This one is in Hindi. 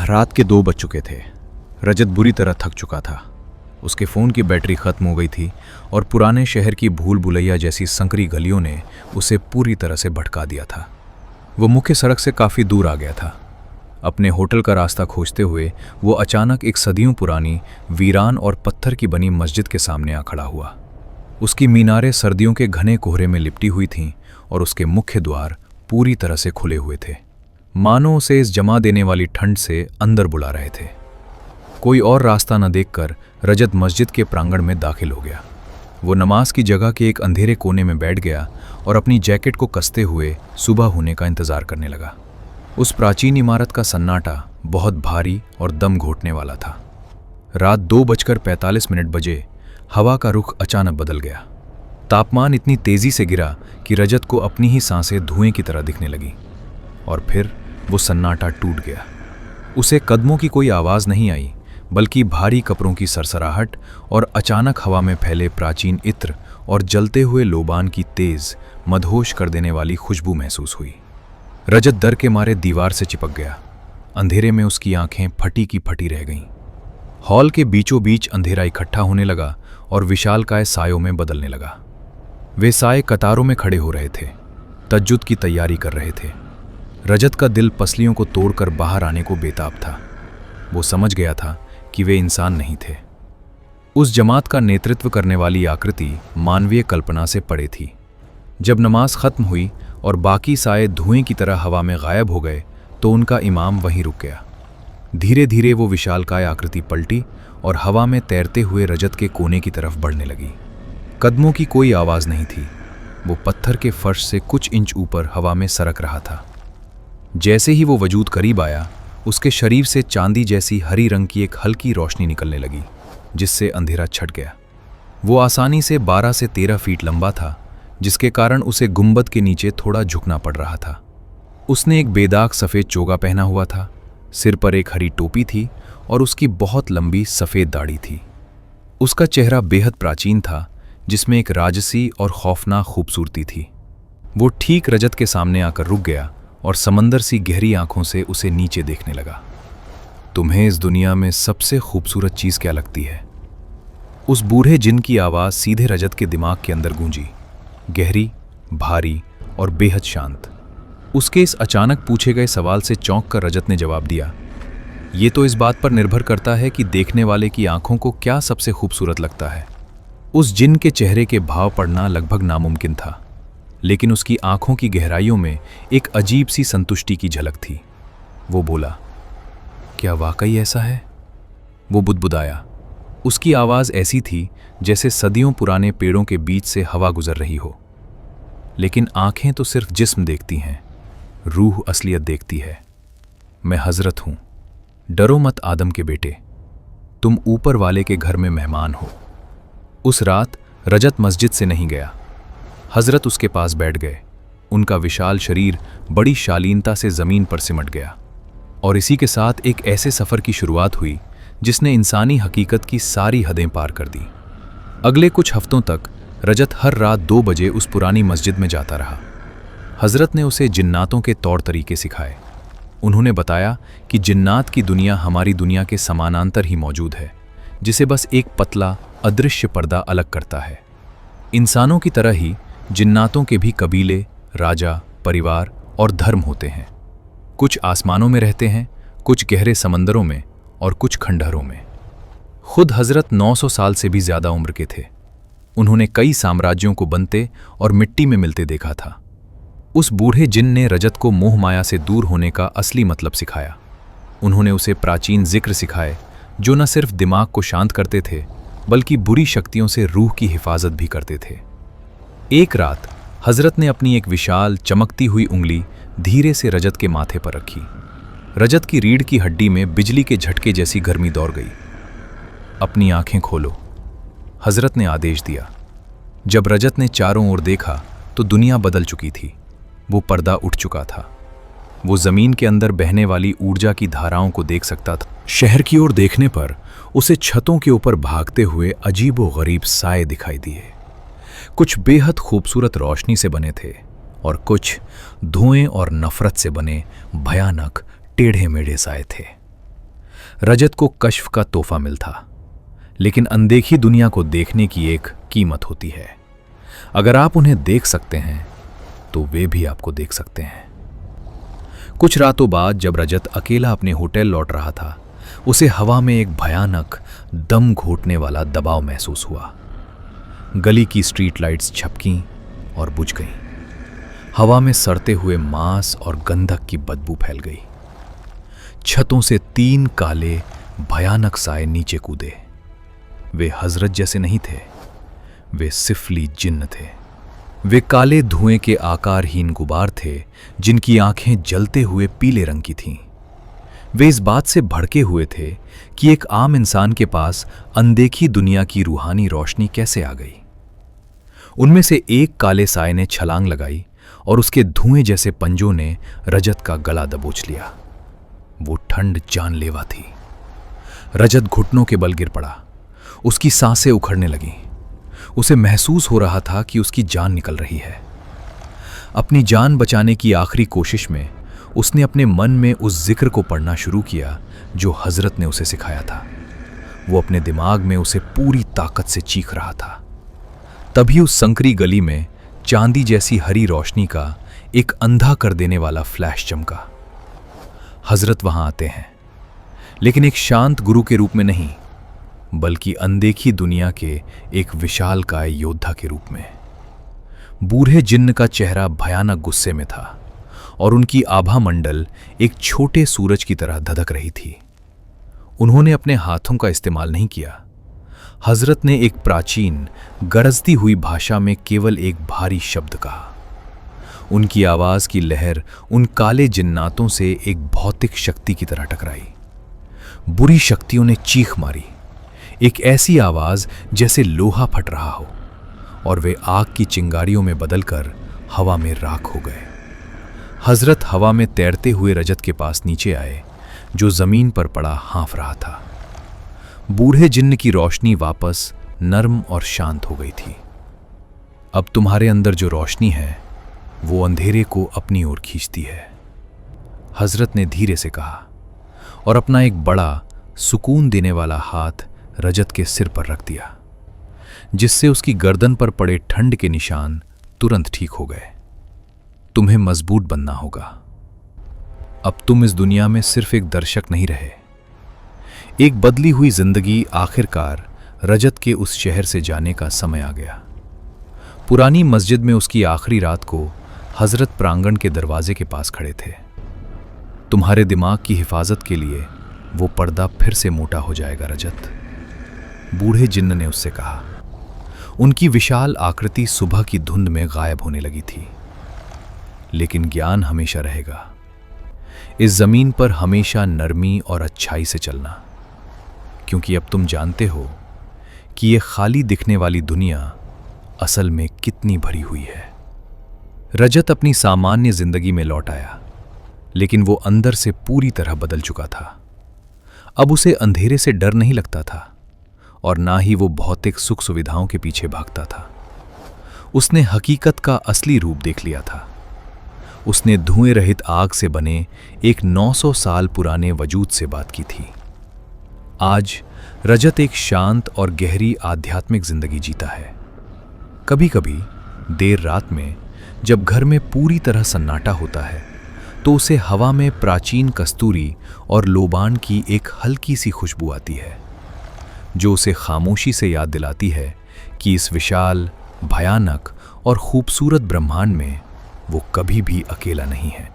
रात के 2 बज चुके थे। रजत बुरी तरह थक चुका था। उसके फ़ोन की बैटरी ख़त्म हो गई थी और पुराने शहर की भूल भुलैया जैसी संकरी गलियों ने उसे पूरी तरह से भटका दिया था। वो मुख्य सड़क से काफ़ी दूर आ गया था। अपने होटल का रास्ता खोजते हुए वो अचानक एक सदियों पुरानी वीरान और पत्थर की बनी मस्जिद के सामने आ खड़ा हुआ। उसकी मीनारें सर्दियों के घने कोहरे में लिपटी हुई थीं और उसके मुख्य द्वार पूरी तरह से खुले हुए थे, मानो उसे इस जमा देने वाली ठंड से अंदर बुला रहे थे। कोई और रास्ता न देखकर रजत मस्जिद के प्रांगण में दाखिल हो गया। वो नमाज की जगह के एक अंधेरे कोने में बैठ गया और अपनी जैकेट को कसते हुए सुबह होने का इंतजार करने लगा। उस प्राचीन इमारत का सन्नाटा बहुत भारी और दम घोटने वाला था। रात 2:45 बजे हवा का रुख अचानक बदल गया। तापमान इतनी तेजी से गिरा कि रजत को अपनी ही सांसें धुएं की तरह दिखने लगी। और फिर वो सन्नाटा टूट गया। उसे कदमों की कोई आवाज़ नहीं आई, बल्कि भारी कपड़ों की सरसराहट और अचानक हवा में फैले प्राचीन इत्र और जलते हुए लोबान की तेज मदहोश कर देने वाली खुशबू महसूस हुई। रजत डर के मारे दीवार से चिपक गया। अंधेरे में उसकी आंखें फटी की फटी रह गईं। हॉल के बीचों बीच अंधेरा इकट्ठा होने लगा और विशालकाय सायों में बदलने लगा। वे साए कतारों में खड़े हो रहे थे, तज्जुद की तैयारी कर रहे थे। रजत का दिल पसलियों को तोड़कर बाहर आने को बेताब था। वो समझ गया था कि वे इंसान नहीं थे। उस जमात का नेतृत्व करने वाली आकृति मानवीय कल्पना से परे थी। जब नमाज खत्म हुई और बाकी साए धुएं की तरह हवा में गायब हो गए तो उनका इमाम वहीं रुक गया। धीरे धीरे वो विशालकाय आकृति पलटी और हवा में तैरते हुए रजत के कोने की तरफ बढ़ने लगी। कदमों की कोई आवाज़ नहीं थी। वो पत्थर के फर्श से कुछ इंच ऊपर हवा में सरक रहा था। जैसे ही वो वजूद करीब आया, उसके शरीर से चांदी जैसी हरी रंग की एक हल्की रोशनी निकलने लगी, जिससे अंधेरा छट गया। वो आसानी से 12 से 13 फीट लंबा था, जिसके कारण उसे गुंबद के नीचे थोड़ा झुकना पड़ रहा था। उसने एक बेदाग सफ़ेद चोगा पहना हुआ था, सिर पर एक हरी टोपी थी और उसकी बहुत लंबी सफ़ेद दाढ़ी थी। उसका चेहरा बेहद प्राचीन था, जिसमें एक राजसी और खौफनाक खूबसूरती थी। वो ठीक रजत के सामने आकर रुक गया और समंदर सी गहरी आंखों से उसे नीचे देखने लगा। तुम्हें इस दुनिया में सबसे खूबसूरत चीज़ क्या लगती है? उस बूढ़े जिन की आवाज़ सीधे रजत के दिमाग के अंदर गूंजी, गहरी, भारी और बेहद शांत। उसके इस अचानक पूछे गए सवाल से चौंक कर रजत ने जवाब दिया, ये तो इस बात पर निर्भर करता है कि देखने वाले की आंखों को क्या सबसे खूबसूरत लगता है। उस जिन के चेहरे के भाव पढ़ना लगभग नामुमकिन था, लेकिन उसकी आंखों की गहराइयों में एक अजीब सी संतुष्टि की झलक थी। वो बोला, क्या वाकई ऐसा है? वो बुदबुदाया। उसकी आवाज़ ऐसी थी जैसे सदियों पुराने पेड़ों के बीच से हवा गुजर रही हो। लेकिन आंखें तो सिर्फ जिस्म देखती हैं, रूह असलियत देखती है। मैं हजरत हूँ। डरो मत आदम के बेटे, तुम ऊपर वाले के घर में मेहमान हो। उस रात रजत मस्जिद से नहीं गया। हजरत उसके पास बैठ गए। उनका विशाल शरीर बड़ी शालीनता से ज़मीन पर सिमट गया और इसी के साथ एक ऐसे सफ़र की शुरुआत हुई जिसने इंसानी हकीकत की सारी हदें पार कर दी। अगले कुछ हफ्तों तक रजत हर रात 2 बजे उस पुरानी मस्जिद में जाता रहा। हजरत ने उसे जिन्नातों के तौर तरीके सिखाए। उन्होंने बताया कि जिन्नात की दुनिया हमारी दुनिया के समानांतर ही मौजूद है, जिसे बस एक पतला अदृश्य पर्दा अलग करता है। इंसानों की तरह ही जिन्नातों के भी कबीले, राजा, परिवार और धर्म होते हैं। कुछ आसमानों में रहते हैं, कुछ गहरे समंदरों में और कुछ खंडहरों में। खुद हजरत 900 साल से भी ज़्यादा उम्र के थे। उन्होंने कई साम्राज्यों को बनते और मिट्टी में मिलते देखा था। उस बूढ़े जिन ने रजत को मोह माया से दूर होने का असली मतलब सिखाया। उन्होंने उसे प्राचीन जिक्र सिखाए जो न सिर्फ दिमाग को शांत करते थे, बल्कि बुरी शक्तियों से रूह की हिफाजत भी करते थे। एक रात हजरत ने अपनी एक विशाल चमकती हुई उंगली धीरे से रजत के माथे पर रखी। रजत की रीढ़ की हड्डी में बिजली के झटके जैसी गर्मी दौड़ गई। अपनी आंखें खोलो, हजरत ने आदेश दिया। जब रजत ने चारों ओर देखा तो दुनिया बदल चुकी थी। वो पर्दा उठ चुका था। वो जमीन के अंदर बहने वाली ऊर्जा की धाराओं को देख सकता था। शहर की ओर देखने पर उसे छतों के ऊपर भागते हुए अजीबो-गरीब साए दिखाई दिए। कुछ बेहद खूबसूरत रोशनी से बने थे और कुछ धुएं और नफरत से बने भयानक टेढ़े मेढ़े साए थे। रजत को कश्फ का तोहफा मिल था, लेकिन अनदेखी दुनिया को देखने की एक कीमत होती है। अगर आप उन्हें देख सकते हैं तो वे भी आपको देख सकते हैं। कुछ रातों बाद जब रजत अकेला अपने होटल लौट रहा था, उसे हवा में एक भयानक दम घोटने वाला दबाव महसूस हुआ। गली की स्ट्रीट लाइट्स झपकीं और बुझ गईं। हवा में सड़ते हुए मांस और गंधक की बदबू फैल गई। छतों से 3 काले भयानक साए नीचे कूदे। वे हजरत जैसे नहीं थे, वे सिफली जिन्न थे। वे काले धुएं के आकारहीन गुबार थे जिनकी आंखें जलते हुए पीले रंग की थीं। वे इस बात से भड़के हुए थे कि एक आम इंसान के पास अनदेखी दुनिया की रूहानी रोशनी कैसे आ गई। उनमें से एक काले साए ने छलांग लगाई और उसके धुएं जैसे पंजों ने रजत का गला दबोच लिया। वो ठंड जानलेवा थी। रजत घुटनों के बल गिर पड़ा। उसकी सांसें उखड़ने लगीं। उसे महसूस हो रहा था कि उसकी जान निकल रही है। अपनी जान बचाने की आखिरी कोशिश में उसने अपने मन में उस जिक्र को पढ़ना शुरू किया जो हजरत ने उसे सिखाया था। वो अपने दिमाग में उसे पूरी ताकत से चीख रहा था। तभी उस संकरी गली में चांदी जैसी हरी रोशनी का एक अंधा कर देने वाला फ्लैश चमका। हजरत वहां आते हैं, लेकिन एक शांत गुरु के रूप में नहीं, बल्कि अनदेखी दुनिया के एक विशालकाय योद्धा के रूप में। बूढ़े जिन्न का चेहरा भयानक गुस्से में था और उनकी आभा मंडल एक छोटे सूरज की तरह धधक रही थी। उन्होंने अपने हाथों का इस्तेमाल नहीं किया। हजरत ने एक प्राचीन गरजती हुई भाषा में केवल एक भारी शब्द कहा। उनकी आवाज की लहर उन काले जिन्नातों से एक भौतिक शक्ति की तरह टकराई। बुरी शक्तियों ने चीख मारी, एक ऐसी आवाज जैसे लोहा फट रहा हो, और वे आग की चिंगारियों में बदलकर हवा में राख हो गए। हजरत हवा में तैरते हुए रजत के पास नीचे आए, जो जमीन पर पड़ा हाँफ रहा था। बूढ़े जिन्न की रोशनी वापस नर्म और शांत हो गई थी। अब तुम्हारे अंदर जो रोशनी है वो अंधेरे को अपनी ओर खींचती है, हजरत ने धीरे से कहा, और अपना एक बड़ा सुकून देने वाला हाथ रजत के सिर पर रख दिया, जिससे उसकी गर्दन पर पड़े ठंड के निशान तुरंत ठीक हो गए। तुम्हें मजबूत बनना होगा। अब तुम इस दुनिया में सिर्फ एक दर्शक नहीं रहे। एक बदली हुई जिंदगी आखिरकार रजत के उस शहर से जाने का समय आ गया। पुरानी मस्जिद में उसकी आखिरी रात को हजरत प्रांगण के दरवाजे के पास खड़े थे। तुम्हारे दिमाग की हिफाजत के लिए वो पर्दा फिर से मोटा हो जाएगा रजत, बूढ़े जिन्न ने उससे कहा। उनकी विशाल आकृति सुबह की धुंध में गायब होने लगी थी। लेकिन ज्ञान हमेशा रहेगा। इस जमीन पर हमेशा नरमी और अच्छाई से चलना, क्योंकि अब तुम जानते हो कि ये खाली दिखने वाली दुनिया असल में कितनी भरी हुई है। रजत अपनी सामान्य जिंदगी में लौट आया, लेकिन वो अंदर से पूरी तरह बदल चुका था। अब उसे अंधेरे से डर नहीं लगता था और ना ही वो भौतिक सुख सुविधाओं के पीछे भागता था। उसने हकीकत का असली रूप देख लिया था। उसने धुएं रहित आग से बने एक 900 साल पुराने वजूद से बात की थी। आज रजत एक शांत और गहरी आध्यात्मिक जिंदगी जीता है। कभी कभी देर रात में जब घर में पूरी तरह सन्नाटा होता है, तो उसे हवा में प्राचीन कस्तूरी और लोबान की एक हल्की सी खुशबू आती है, जो उसे खामोशी से याद दिलाती है कि इस विशाल, भयानक और खूबसूरत ब्रह्मांड में वो कभी भी अकेला नहीं है।